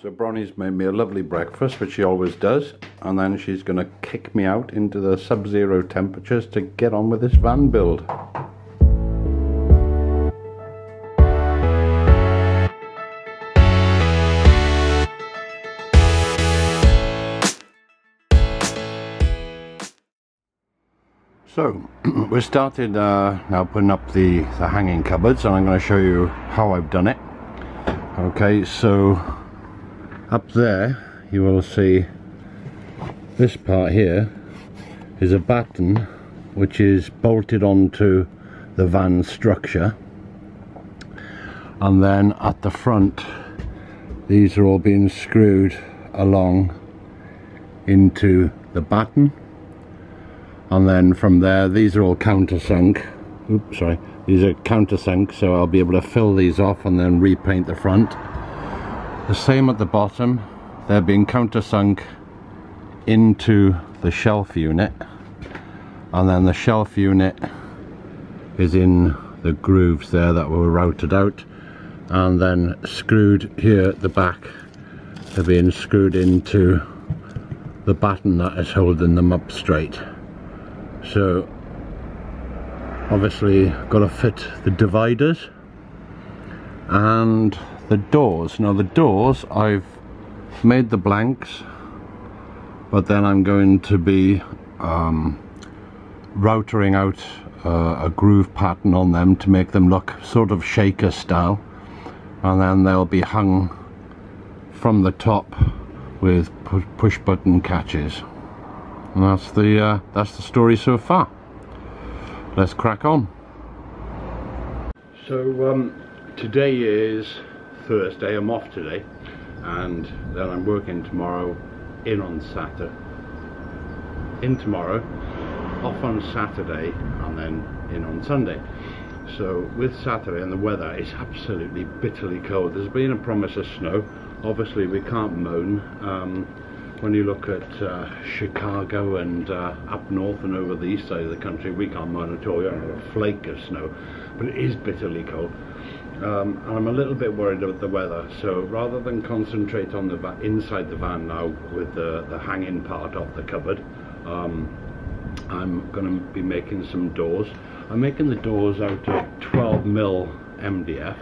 So Bronnie's made me a lovely breakfast, which she always does, and then she's going to kick me out into the sub-zero temperatures to get on with this van build. So we started now putting up the hanging cupboards, and I'm going to show you how I've done it. Okay, so up there you will see this part here is a batten which is bolted onto the van structure, and then at the front these are all being screwed along into the batten, and then from there these are all countersunk. Oops, sorry, these are countersunk, so I'll be able to fill these off and then repaint the front. The same at the bottom, they're being countersunk into the shelf unit, and then the shelf unit is in the grooves there that were routed out, and then screwed here at the back, they're being screwed into the batten that is holding them up straight. So obviously got to fit the dividers and the doors. Now the doors, I've made the blanks, but then I'm going to be routering out a groove pattern on them to make them look sort of shaker style, and then they'll be hung from the top with push button catches. And that's the story so far. Let's crack on. So today is Thursday. I'm off today, and then I'm working tomorrow, in on Saturday, in tomorrow, off on Saturday, and then in on Sunday. So with Saturday, and the weather is absolutely bitterly cold. There's been a promise of snow. Obviously we can't moan. When you look at Chicago and up north and over the east side of the country, we can't moan at all. You don't have a flake of snow, but it is bitterly cold. And I'm a little bit worried about the weather, so rather than concentrate on the inside the van now with the hanging part of the cupboard, I'm going to be making some doors. I'm making the doors out of 12mm MDF.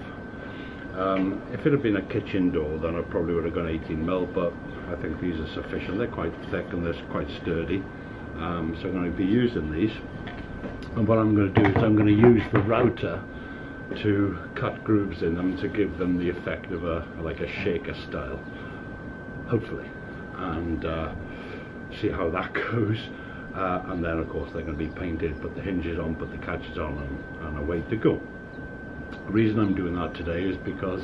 If it had been a kitchen door, then I probably would have gone 18mm, but I think these are sufficient. They're quite thick and they're quite sturdy, so I'm going to be using these. And what I'm going to do is I'm going to use the router to cut grooves in them to give them the effect of like a shaker style, hopefully, and see how that goes. And then of course they're going to be painted, put the hinges on, put the catches on, and away to go. The reason I'm doing that today is because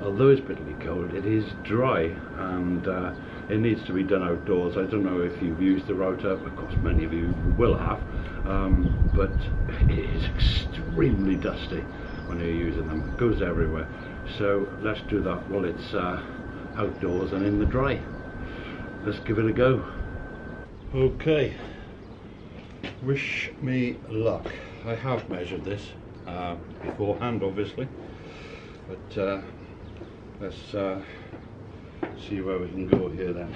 although it's bitterly cold, it is dry, and it needs to be done outdoors. I don't know if you've used the router, of course many of you will have, but it is extremely dusty when you're using them. It goes everywhere. So let's do that while it's outdoors and in the dry. Let's give it a go. Okay, wish me luck. I have measured this beforehand, obviously, but let's see where we can go here then.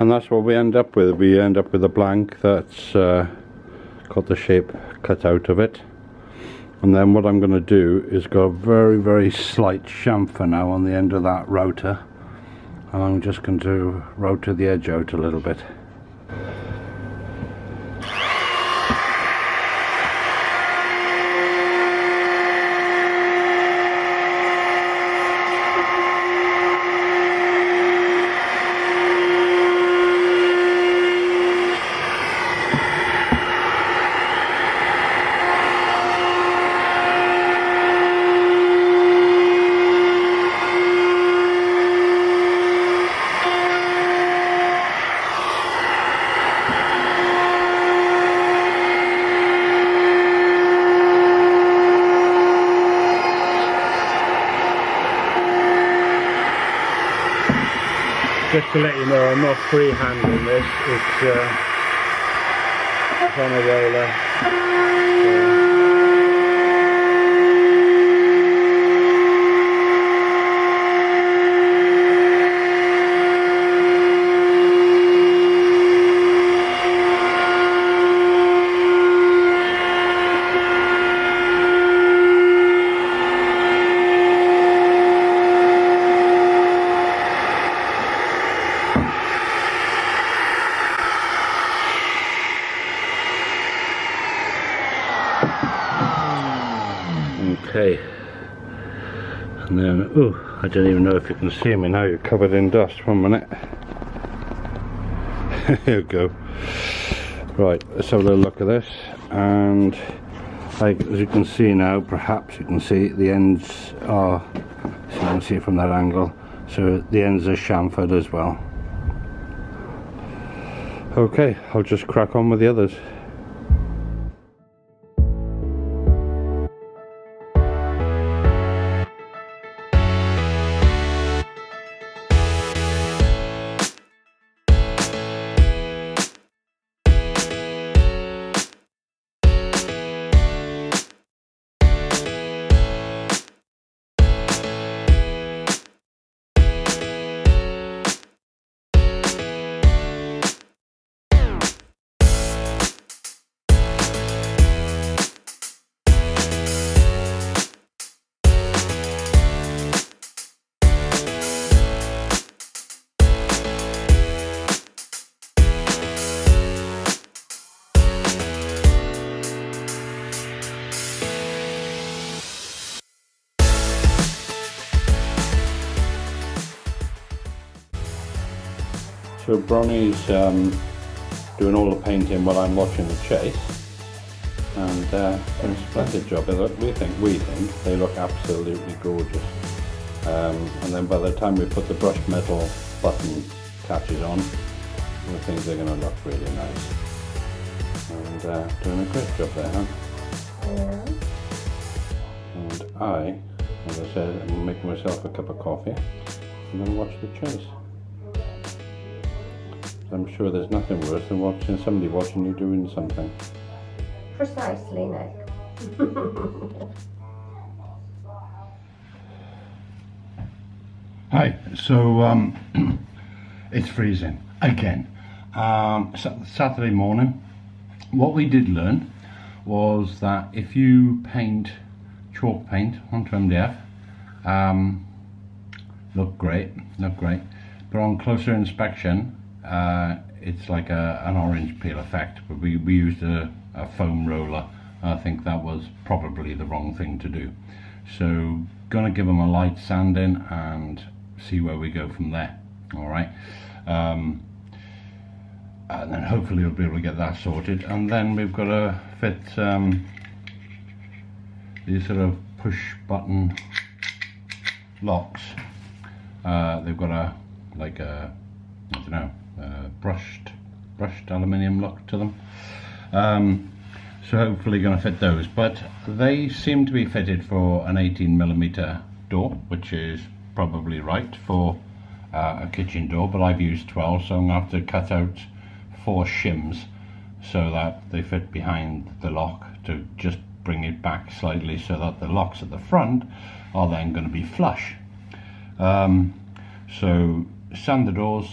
and that's what we end up with. We end up with a blank that's got the shape cut out of it. And then what I'm going to do is go a very, very slight chamfer now on the end of that rotor, and I'm just going to rotor the edge out a little bit. Just to let you know, I'm not freehanding this, it's on a roller. Okay, and then, oh, I don't even know if you can see me now, you're covered in dust. 1 minute. Here we go. Right, let's have a little look at this, and like, as you can see now, perhaps you can see the ends are, so you can see it from that angle, so the ends are chamfered as well. Okay, I'll just crack on with the others. So Bronnie's doing all the painting while I'm watching the chase, and doing a splendid job. We think they look absolutely gorgeous. And then by the time we put the brushed metal button catches on, we think they're going to look really nice. And doing a great job there, huh? Yeah. And I, as I said, I'm making myself a cup of coffee and then watch the chase. I'm sure there's nothing worse than watching somebody watching you doing something. Precisely, Nick. Hi, so it's freezing again. Saturday morning, what we did learn was that if you paint chalk paint onto MDF, look great, but on closer inspection, it's like an orange peel effect. But we used a foam roller. I think that was probably the wrong thing to do. So gonna give them a light sanding and see where we go from there. All right, and then hopefully we'll be able to get that sorted. And then we've got to fit these sort of push button locks. They've got a like a, I don't know, brushed aluminium lock to them. So hopefully going to fit those, but they seem to be fitted for an 18mm door, which is probably right for a kitchen door, but I've used 12, so I'm going to have to cut out 4 shims so that they fit behind the lock to just bring it back slightly so that the locks at the front are then going to be flush. So sand the doors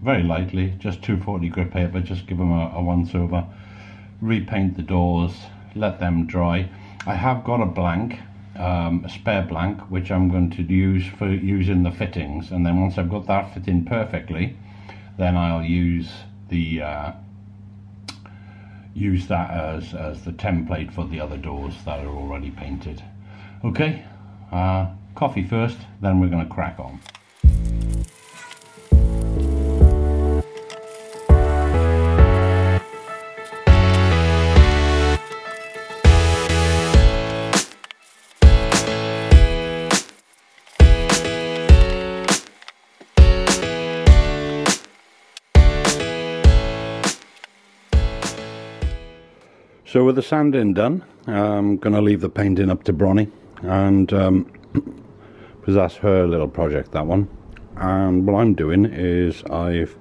very lightly, just 240 grit paper, just give them a once over, repaint the doors, let them dry. I have got a blank, a spare blank, which I'm going to use for using the fittings, and then once I've got that fitting perfectly, then I'll use that as the template for the other doors that are already painted. Okay, coffee first, then we're going to crack on. So with the sanding done, I'm going to leave the painting up to Bronnie, and because that's her little project, that one. And what I'm doing is I've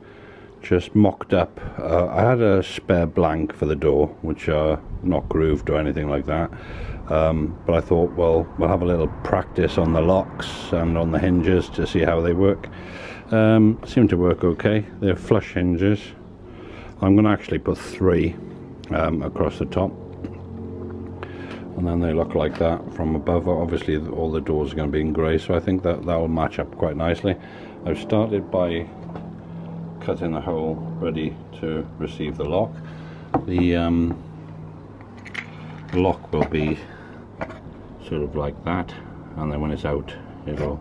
just mocked up, I had a spare blank for the door, which are not grooved or anything like that, but I thought, well, we'll have a little practice on the locks and on the hinges to see how they work. Seem to work okay. They're flush hinges. I'm going to actually put 3 across the top, and then they look like that from above. Obviously all the doors are going to be in grey, so I think that will match up quite nicely. I've started by cutting a hole ready to receive the lock. The lock will be sort of like that, and then when it's out it'll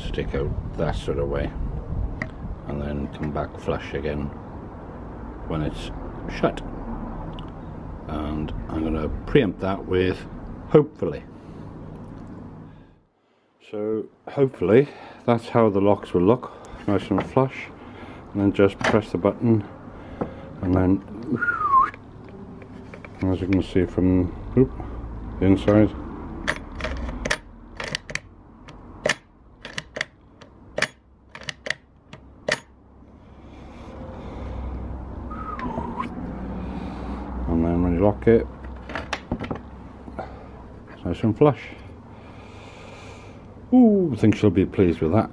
stick out that sort of way and then come back flush again when it's shut. And I'm going to preempt that with hopefully. So hopefully that's how the locks will look, nice and flush, and then just press the button, and then as you can see from the inside, and then when you lock it, it's nice and flush. Ooh, I think she'll be pleased with that.